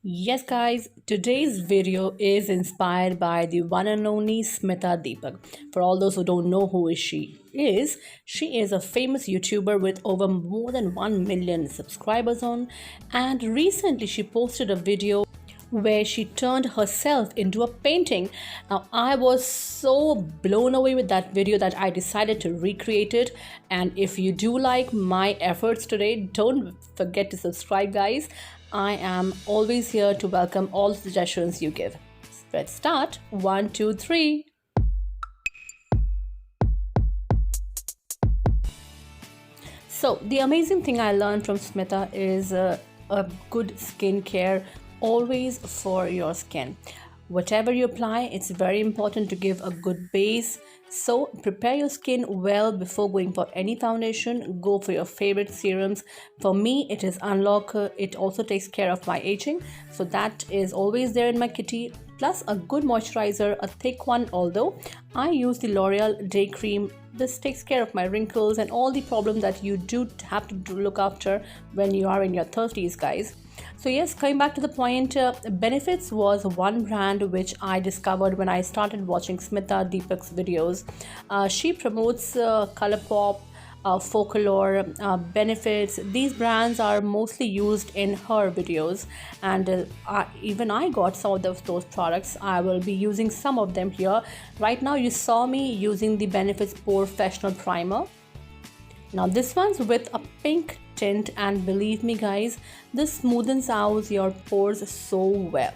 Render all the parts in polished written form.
Yes, guys, today's video is inspired by the one and only Smita Deepak. For all those who don't know who she is a famous YouTuber with over more than 1 million subscribers on. And recently, she posted a video where she turned herself into a painting. Now, I was so blown away with that video that I decided to recreate it. And if you do like my efforts today, don't forget to subscribe, guys. I am always here to welcome all the suggestions you give. Let's start. One, two, three. So, the amazing thing I learned from Smita is a good skincare always for your skin. Whatever you apply, it's very important to give a good base. So, prepare your skin well before going for any foundation. Go for your favorite serums. For me, it is Unlocker. It also takes care of my aging. So, that is always there in my kitty. Plus, a good moisturizer, a thick one, although I use the L'Oreal Day Cream. This takes care of my wrinkles and all the problems that you do have to look after when you are in your 30s, guys. So yes, coming back to the point, Benefits was one brand which I discovered when I started watching Smita Deepak's videos. She promotes Colourpop, Folklore, Benefits. These brands are mostly used in her videos, and even I got some of those products. I will be using some of them here. Right now, you saw me using the Benefits Professional Primer. Now this one's with a pink tint, and believe me guys, this smoothens out your pores so well.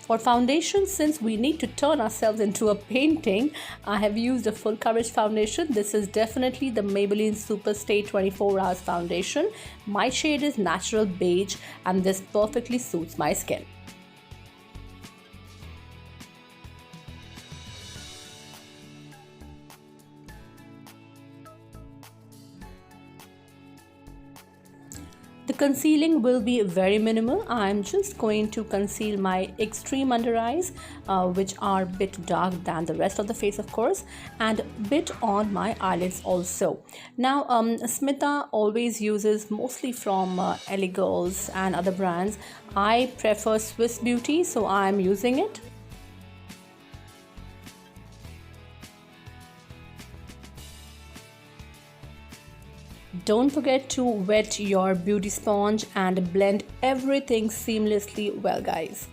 For foundation, since we need to turn ourselves into a painting, I have used a full coverage foundation. This is definitely the Maybelline Superstay 24 Hours Foundation. My shade is Natural Beige and this perfectly suits my skin. The concealing will be very minimal. I'm just going to conceal my extreme under eyes, which are a bit dark than the rest of the face, of course, and a bit on my eyelids also. Now, Smita always uses mostly from Ellie Girls and other brands. I prefer Swiss Beauty, so I'm using it. Don't forget to wet your beauty sponge and blend everything seamlessly well, guys.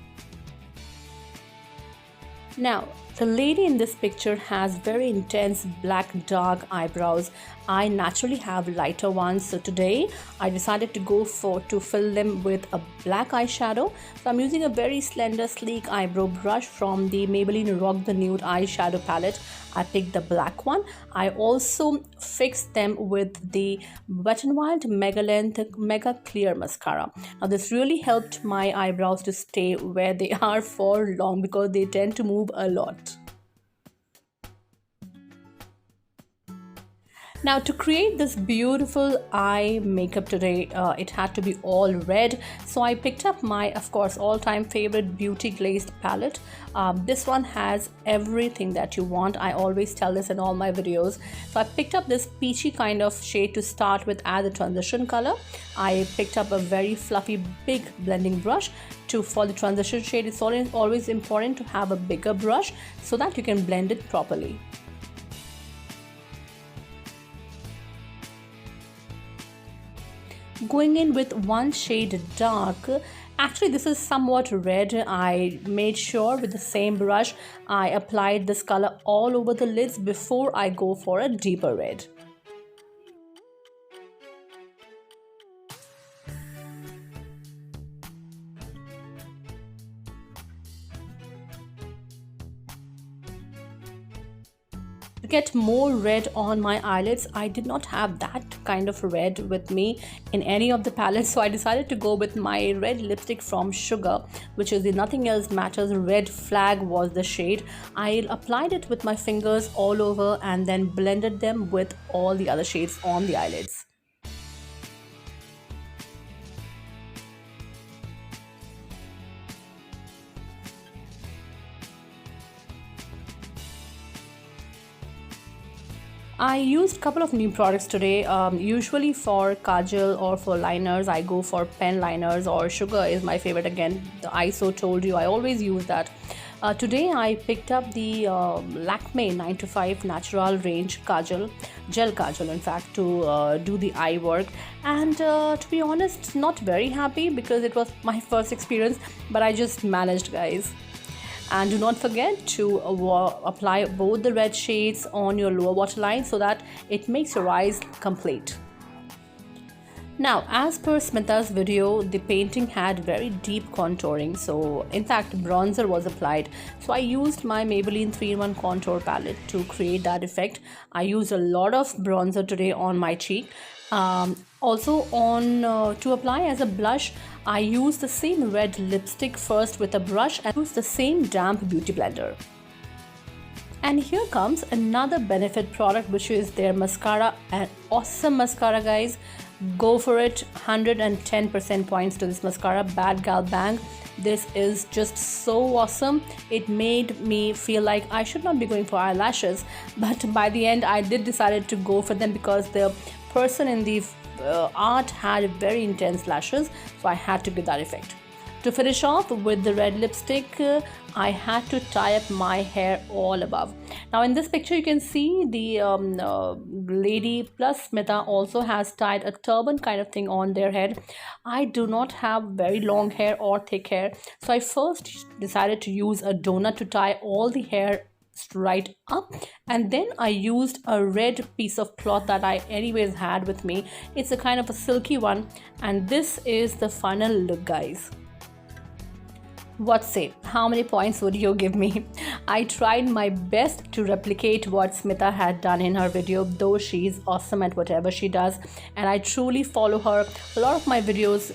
Now, the lady in this picture has very intense black dark eyebrows. I naturally have lighter ones, so today I decided to fill them with a black eyeshadow. So I'm using a very slender sleek eyebrow brush from the Maybelline Rock the Nude eyeshadow palette. I picked the black one. I also fixed them with the Wet n Wild Mega Length Mega Clear Mascara. Now this really helped my eyebrows to stay where they are for long because they tend to move a lot. Now to create this beautiful eye makeup today, it had to be all red. So I picked up my, of course, all-time favorite Beauty Glazed palette. This one has everything that you want. I always tell this in all my videos. So I picked up this peachy kind of shade to start with as a transition color. I picked up a very fluffy big blending brush for the transition shade. It's always important to have a bigger brush so that you can blend it properly. Going in with one shade dark. Actually, this is somewhat red. I made sure with the same brush I applied this color all over the lids before I go for a deeper red. To get more red on my eyelids, I did not have that kind of red with me in any of the palettes, so I decided to go with my red lipstick from Sugar, which is the Nothing Else Matters Red Flag was the shade. I applied it with my fingers all over and then blended them with all the other shades on the eyelids. I used a couple of new products today. Usually for kajal or for liners, I go for pen liners, or sugar is my favorite. Again, the ISO told you I always use that. Today I picked up the Lakme 9 to 5 Natural Range Kajal, Gel Kajal in fact, to do the eye work. And to be honest, not very happy because it was my first experience, but I just managed, guys. And do not forget to apply both the red shades on your lower waterline so that it makes your eyes complete. Now, as per Smita's video, the painting had very deep contouring, so in fact bronzer was applied. So I used my Maybelline 3-in-1 contour palette to create that effect. I used a lot of bronzer today on my cheek. Also to apply as a blush, I used the same red lipstick first with a brush and used the same damp beauty blender. And here comes another Benefit product, which is their mascara. An awesome mascara, guys. Go for it. 110% points to this mascara, Bad Gal Bang. This is just so awesome. It made me feel like I should not be going for eyelashes, but by the end I did decided to go for them because the person in the art had very intense lashes, so I had to give that effect. To finish off with the red lipstick, I had to tie up my hair all above. Now in this picture you can see the lady plus Smita also has tied a turban kind of thing on their head. I do not have very long hair or thick hair, so I first decided to use a donut to tie all the hair right up, and then I used a red piece of cloth that I anyways had with me. It's a kind of a silky one, and this is the final look, guys. What say? How many points would you give me? I tried my best to replicate what Smita had done in her video, though she's awesome at whatever she does, and I truly follow her. A lot of my videos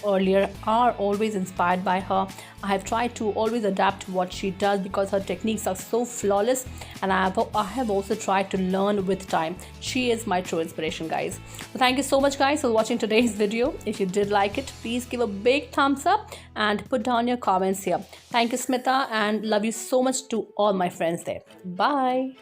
earlier are always inspired by her. I have tried to always adapt what she does because her techniques are so flawless, and I have also tried to learn with time. She is my true inspiration, guys. So thank you so much, guys, for watching today's video. If you did like it, please give a big thumbs up and put down your comments here. Thank you, Smita, and love you so much to all my friends there. Bye.